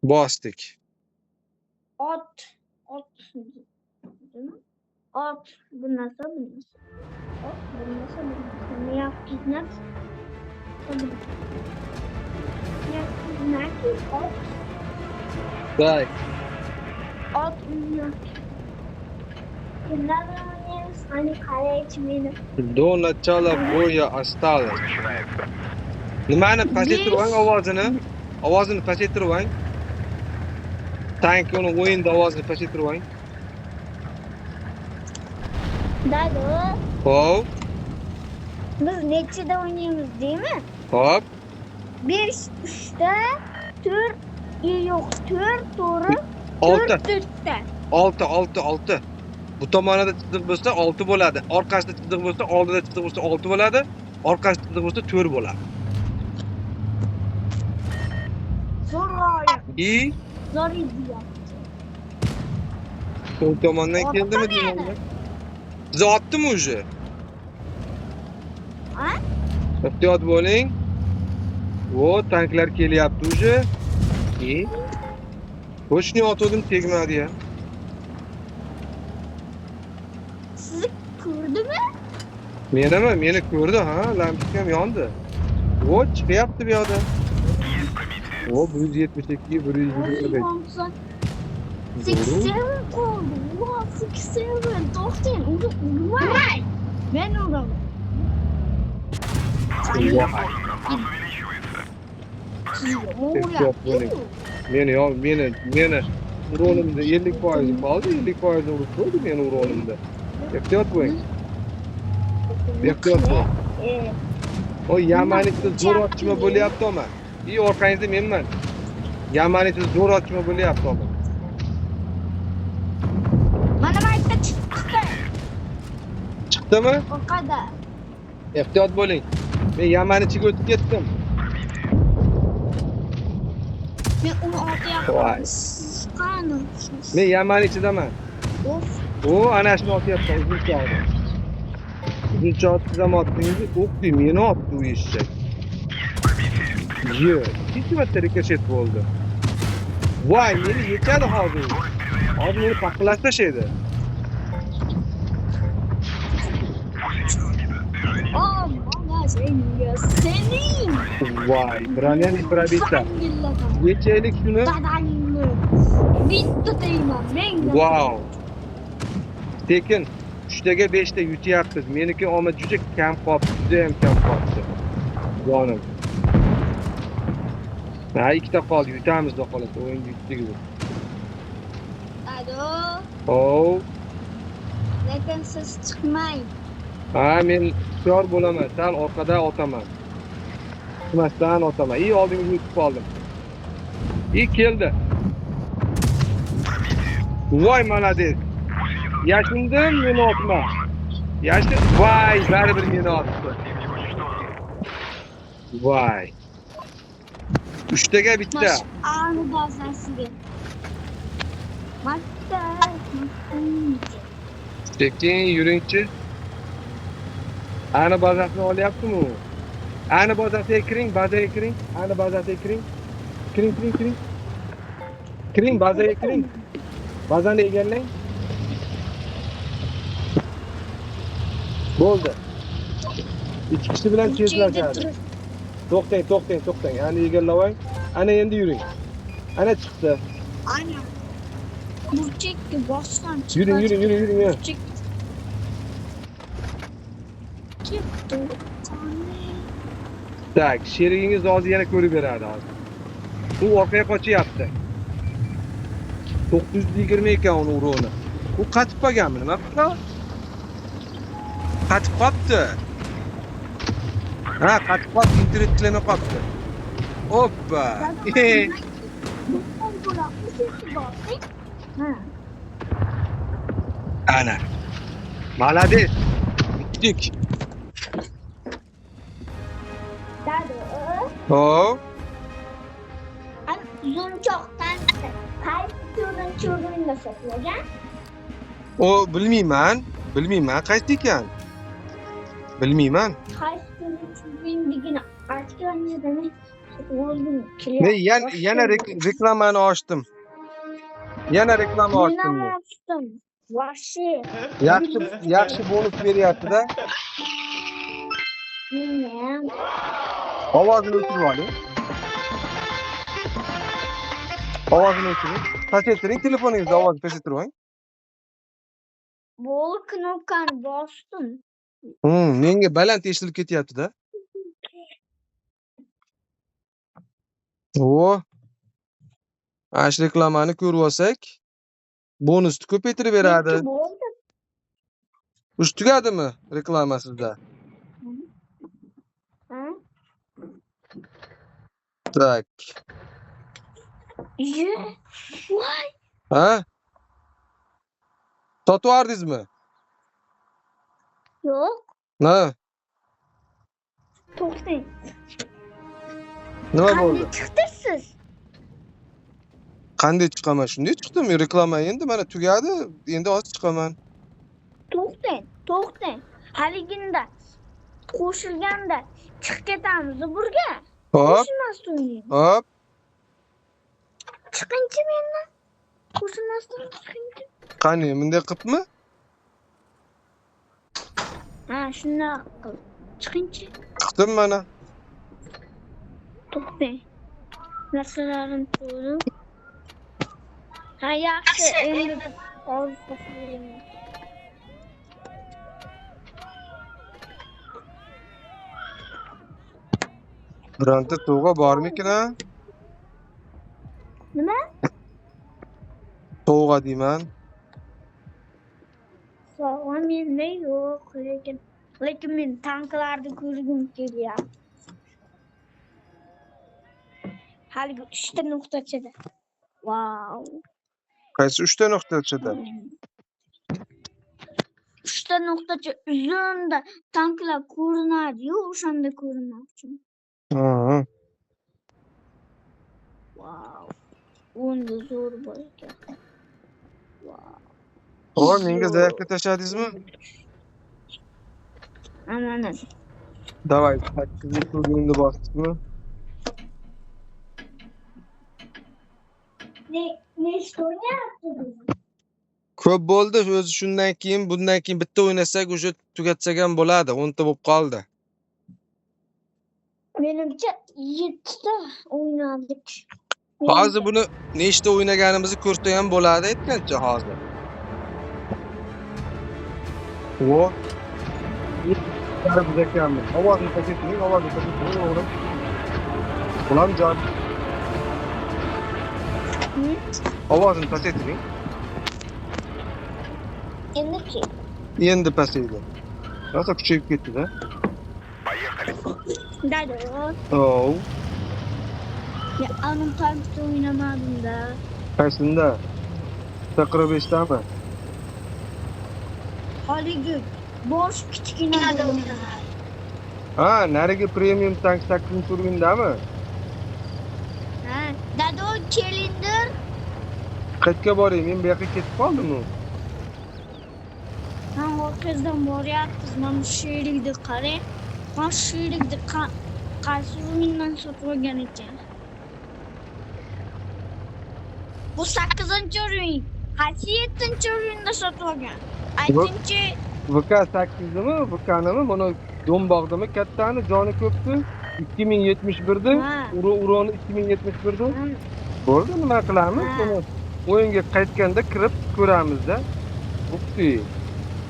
Bosdik. Ot dedim. Ot bu narsa. Ot bu narsa. Miyavkiznat. Miyavkiznat ot. Так, Ot Они qaraychi meni. до начала боя осталось. Nimani pasaytirvang ovozini? Ovozini pasaytirvang. Tank uni o'yinda ovozini pasaytirvang. Dado, Hop, biz nechida o'ynaymiz deymi? hop. 5 3ta 4 yo'q 4 to'g'ri 6. 4ta. 6. Bu tomonida chiziq bo'lsa 6 bo'ladi. Orqasida chiziq bo'lsa, oldida chiziq bo'lsa 6 bo'ladi. Orqasida chiziq bo'lsa 4 bo'ladi. Zo'r И zo'r edi. bu tomondan keldimi deyman. Bizni otdimi уже? Ha? Ehtiyot bo'ling. Vo, tanklar kelyapti уже. И qo'shni otdim tegmadi ya. Sizni ko'rdimi? Meni ko'rdi, ha, lampikam yondi. Vo, chiqyapti bu yoqda. Vo, 172, 125. 87 qoldi. Wow, 87. To'xtang, urmay. Men uraman. Meni uronimda 50% qoldi, 50% urib qo'ydi meni uronimda. Ehtiyot bo'ling. Ehtiyot bo'ling. O Yamanlikda zo'r otishma bo'lyapti ama. И orqangizda menman. Yamanlikda zo'r otishma bo'lyapti ama. Mana bu yerda chiqdi. Chiqdimi? Orqada. Ehtiyot bo'ling. Men Yamannichiga o'tib ketdim. Men uni Voy. otyapman. Qani? Men Yamannichidaman. Of. O ana shuni otyapman uzuncha otdi. Uzuncha otdi zamotdingiz, o'qdi, meni otdi u eshak. Yo, ikki marta rikoshet bo'ldi. Voy, meni yechadi hozir. Hozir meni paqqilab tashlaydi. Oh, mana sening. Voy, brilliant probita. Yechaylik shuni. Dadangni. Bitta deyman, men. Wow. Tekin 3taga 5ta yutyapmiz. Meniki omad juda kam qoldi, juda ham kam qoldi. Jonim. Ha, ikkita qoldi, yutamiz da xolos, o'yin yutdik bu. Ado. Oh. Lekin siz chiqmang. Ha, men hushyor bo'laman, sal orqada otaman. Chiqmasdan otaman. Oldingizga yutib qoldim. Keldi. Voy, молодец. Yashindim, meni otma. Voy, baribir meni otdi. Voy. 3taga bitta. Ani bazasiga. Matta. Tekin yuringchi. Ani bazasini olyaptimi u? Ani bazasiga kiring, bazaga kiring. Ani bazasiga kiring. Kiring. Kiring, bazaga kiring. Bazani egallang. Bo'ldi. 2 kishi bilan tezlashadi. To'xtang. Ani egallavang. Ana endi yuring. Ana chiqdi. Ana. Burchakka boshdan chiqdi. Yuring. Ketdi. Tak, sherigingiz hozir yana ko'rib beradi hozir. U orqaga qochyapti. 920 ekan uni uroni. U qatib qolganmi? Nima qildi? Qatib qolibdi. Ha, qatib qolib, internet ishlamay qolibdi. Hoppa. Ana. Молодец. Bitdik. Dado. Hop. Uzunchoqdan qaysi turni saqlagan? O bilmayman, qaysi ekan? Bilmayman. Qaysi turni aytganingizda Oldum Ne kelyapti. yana reklamani ochdim. Yana reklama Men ochdim ham men. ochdim. Voобще. Yaxshi bonus beryapti-da. Men Ovozini o'chirib oling. Ovozini o'chiring. Pasaytiring telefoningizda ovozni pasaytirib oling. bu knopkani bosdim. Menga baland eshitilib ketyapti-da. O, ash reklamani ko'rib olsak, bonusni ko'paytirib beradi. Nechi bo'ldi? Ush tugadimi reklama sizda? Ha? Tak. Voy. Ha? Sotuvardingizmi? Yo'q. Ha? To'xtang. Nima Qanday bo'ldi? chiqdisiz? Qanday chiqaman? Shunday chiqdim. Reklama endi mana tugadi. Endi hozir chiqaman. To'xtang. Haliginda qo'shilganda chiqib ketamiz birga. Hop, Qo'shilmasdan o'ynaymiz. hop. Chiqinchi mendan. Qo'shilmasdan chiqinchi. Qani, bunday qilibmi? Ha, shunday qil. Chiqinchi. Chiqdim mana. To'xtang. Narsalarim ko'rib. Ha, yaxshi. Endi olib qo'ying. Bironta to'g'a bormikin ha? Nima? To'g'a deyman. Sog'lom menda yo'q, lekin men tanklarni ko'rgim kelyapti. Haligi 3 ta nuqtachada. Vau. Qaysi 3 ta nuqtachada? 3 ta nuqtacha uzunda tanklar ko'rinadi-yu, o'shanda ko'rinmoqchi. Ha. Vau. Unda zo'r bor ekan. Vau. O, menga zaifga tashladingizmi? Mana. Davay, 8 turgunda bosdikmi? Ne o'ynayapsiz? Ko'p bo'ldi. O'zi bundan keyin bitta o'ynasak, o'sha tugatsak ham bo'ladi. 10 ta bo'lib qoldi. Menimcha 7 ta o'ynadik. Hozir buni nechta o'ynaganimizni ko'rsa ham bo'ladi aytgancha hozir. O. Qarab ekanmiz. Ovozni pasaytiring, o'g'lim. Ulamjon. Ovozini pasaytiring. Endi-chi? Endi pasaydi. Rosa kuchayib ketdi-da. Dado. Oh. Ya anam tankda o'ynamadim-da. Qaysinda? 45 tami? Haligi bosh kichkina bo'ldi. Ha, narigi premium tank 8-turgundami? Ha, dado kelindir. Qayerga boray? Men bu yoqqa ketib qoldim-ku. Ha, orqadan boryapmiz. Mana shu yerlikni qarang. Mana shu yerlikni qaysi o'yindan sotib olgan ekan. Bu 8-o'yin. Qaysi 7-o'yinda sotib olgan? Aytingchi. VK 8dimi? VKnimi? Mana Do'mbog'dimi? Kattani joni ko'pdi. 2071da, uroni 2071da. Bo'ldi, nima qilamiz? Buni o'yinga qaytganda kirib ko'ramiz-da. O'xshi.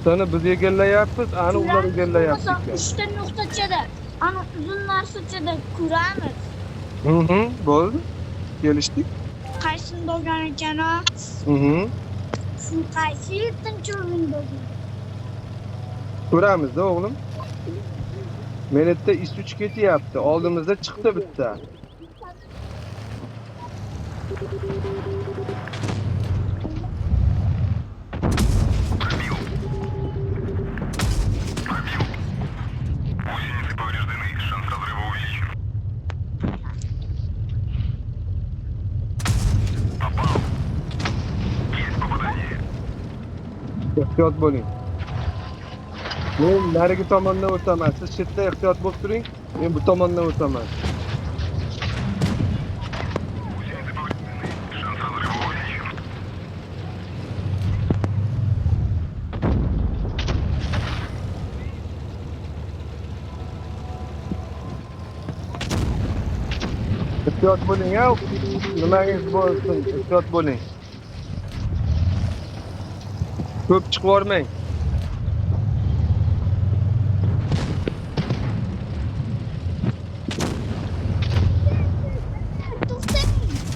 Sana biz egallayapmiz, ani ular egallayapti. 3 ta nuqtachada, ana uzun narsachada ko'ramiz. Bo'ldi. Kelishdik. Qaysini bo'lgan ekan o? Shu qaysi 7-o'yin bo'lgan? Ko'ramiz-da, o'g'lim. Menitda is-uch ketyapti. Oldimizda chiqdi bitta. Ehtiyot bo'ling. Men narigi tomondan o'taman. Siz chetda ehtiyot bo'lib turing. Men bu tomondan o'taman. Ehtiyot bo'ling ya. Nimangiz bo'lsin, ehtiyot bo'ling. Ko'p chiqvormang.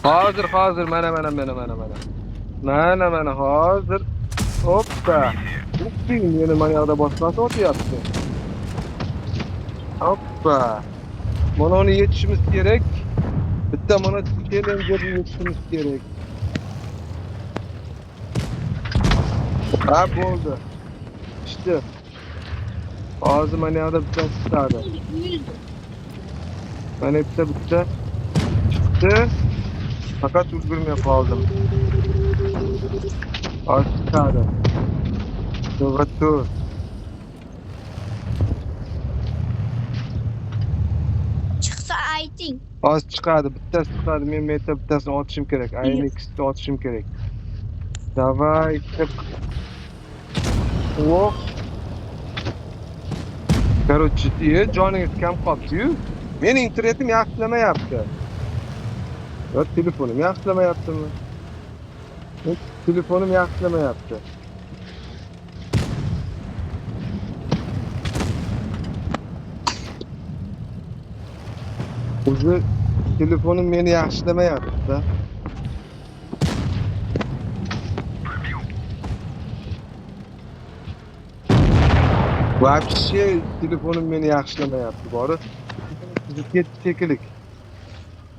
Hozir mana hozir. Hoppa. Ukting meni mana yoqda boshqasi otyapti. Hoppa. Mana uni yetishimiz kerak. Bitta mana challengerni yetishimiz kerak. Ha bo'ldi. İşte. Hozir mana yoqda bitta chiqadi. Mana bitta chiqdi. Fakat ulgurmay qoldim. Hozir chiqadi. To'g'ri. Chiqsa ayting. Hozir chiqadi. Bittasi chiqadi. Men meta bittasini otishim kerak. INX'ni otishim kerak. Davay. Oh. Короче, joningiz kam qoldi-yu. Mening internetim yaxshilamayapti. Yo, telefonim yaxshilamayaptimi? Telefonim yaxshilamayapti. O'zi telefonim meni yaxshilamayapti. Вообще telefonim meni yaxshilamayapti, bori. Ketdi chekilik.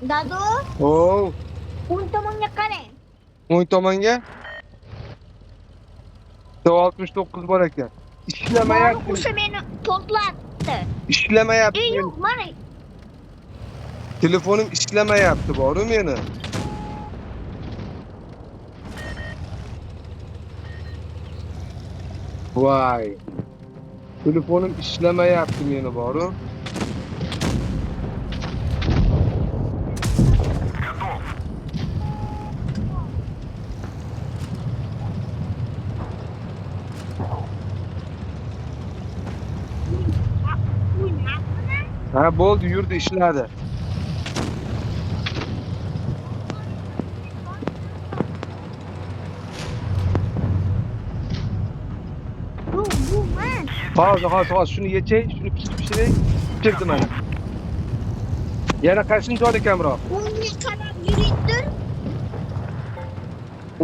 Dadu, Oh, o'ng tomonga qarang. o'ng tomonga 69 bor ekan. Ishlamayapti. O'sha meni portlatdi. Ishlamayapti. Yo'q, mana Telefonim ishlamayapti, bor-u meni. Voy. Telefonim ishlamayapti meni, bor-u. Ha bo'ldi, yurdi, ishladi. bu men. Hozir shuni yechay, shuni pishiray. Pishirdi mana. Yana qaysin joyda kamroq. O'ngga qarab yuringdir.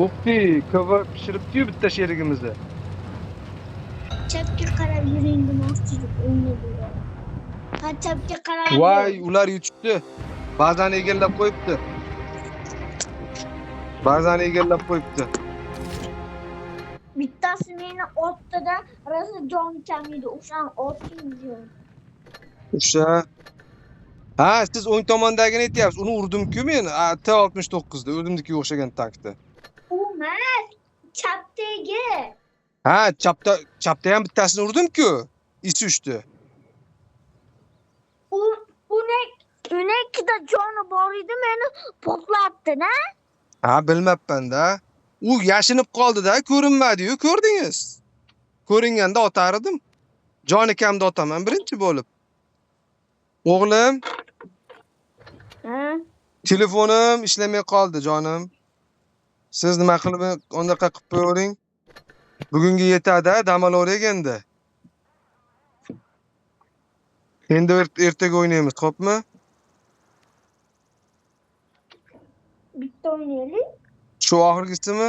O'qti, kava pishiribdi-yu bitta sherigimizni. Chapga qarab yuring demoqchilik o'ngga bo'ladi. Ha, chapga qarab. Voy, ular yutibdi. Bazani egallab qo'yibdi. Bittasi meni otdi-da, rosa jon kam edi. O'shani otdim. O'sha. Ha, siz o'ng tomondagini aytyapsiz. Uni urdim-ku men. T69 da o'zimnikiga o'xshagan tankda. U emas, chapdagi. Ha, chapda ham bittasini urdim-ku. Isushdi. Unikida joni bor edi, meni portlatdi-da. Ha, bilmabman-da. U yashinib qoldi-da, ko'rinmadi-yu, ko'rdingiz. Ko'ringanda otardim. Joni kamda otaman birinchi bo'lib. O'g'lim. Ha? Telefonim ishlamay qoldi, jonim. Siz nima qilib unaqa qilib qo'ying? Bugunga yetadi, dam olavering endi. Endi ertaga o'ynaymiz, xo'pmi? Bitta o'ynaylik. Shu oxirgisimi?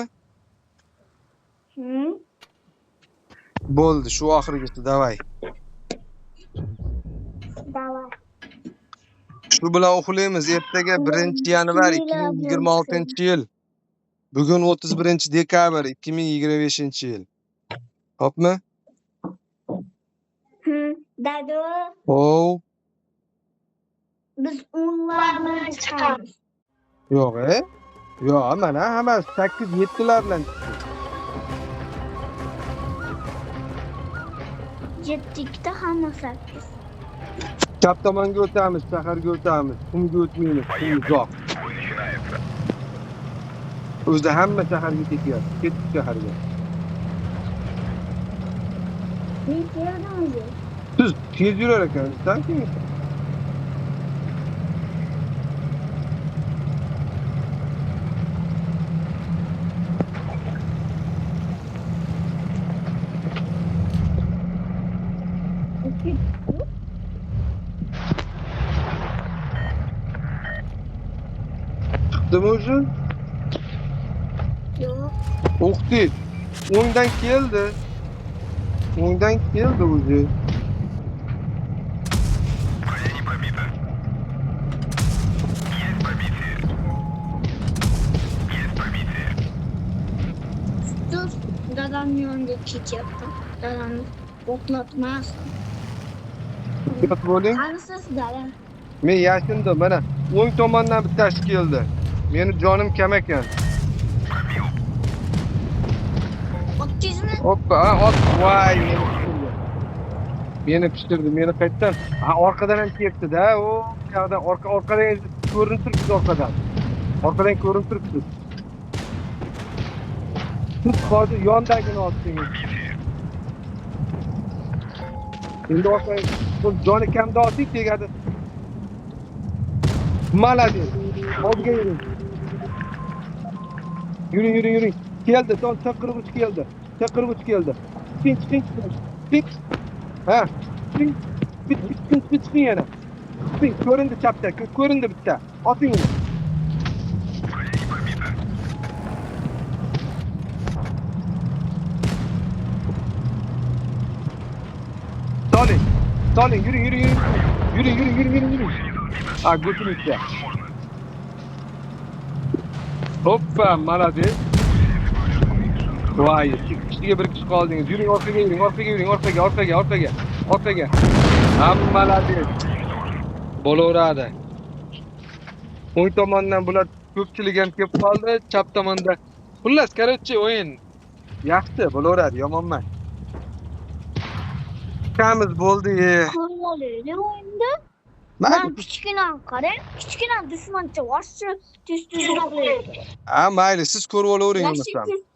Bo'ldi, shu oxirgisi, davay. Davay. Shu bilan o'xlaymiz. Ertaga 1-yanvar 2026-yil. Bugun 31-dekabr 2025-yil. Xo'pmi? Dadu. Oh. Biz o'nlardan chiqamiz. Yo'q, Yo'q, mana hammasi 8-7lar bilan chiqdi. 7 hamma 8. Chap tomonga o'tamiz, shaharga o'tamiz. Qumga o'tmaymiz, qum uzoq. O'zda hamma shaharga ketyapti. Ketdik shaharga. Men keldim. Siz tez yurar ekansiz, Keldimi o'zi? Yo'q. O'qdi. O'ngdan keldi. O'ngdan keldi o'zi. Dur. Dadamning yoniga ketyapti. Dadamni o'qlatmas. Yot bo'ling. Qanisiz dada? Men yashindim mana. O'ng tomondan bittasi keldi. Meni jonim kam ekan. Otizmi? Hoppa, ot. Voy, meni pishirdi. Meni qaytdan. Orqadan ham kelibdi-da. O, yoqdan orqadan ko'rinib turibsiz orqadan. Orqadan ko'rinib turibsiz. Siz hozir yondagini olsangiz. Endi orqadan bu joni kamda oldik tegadi. Malades. Oldiga yuring. Yuring. Keldi, chaqirg'uch keldi. Chaqirg'uch keldi. Chiqing. Ha, chiqing. Chiqing yana. Chiqing, ko'rindi chapda, ko'rindi bitta. Oting uni. Soling, yuring. Yuring. Ha, go'shinizga. Hoppa, malades. Voy, ikkiga bir kishi qoldingiz. Yuring, orqaga. Hammaladiz. Bo'laveradi. O'ng tomondan bular ko'pchilik ham kelib qoldi, chap tomonda. Xullas, короче, o'yin yaxshi, bo'laveradi, yomon emas. Kamiz bo'ldi. Ko'rvolaydi o'yinda. Mayli. Ben kichkina qarang, kichkina dushmancha vashchi tez o'qlaydi. Ha, mayli, siz ko'rib olavering Yaxshi bo'lmasam.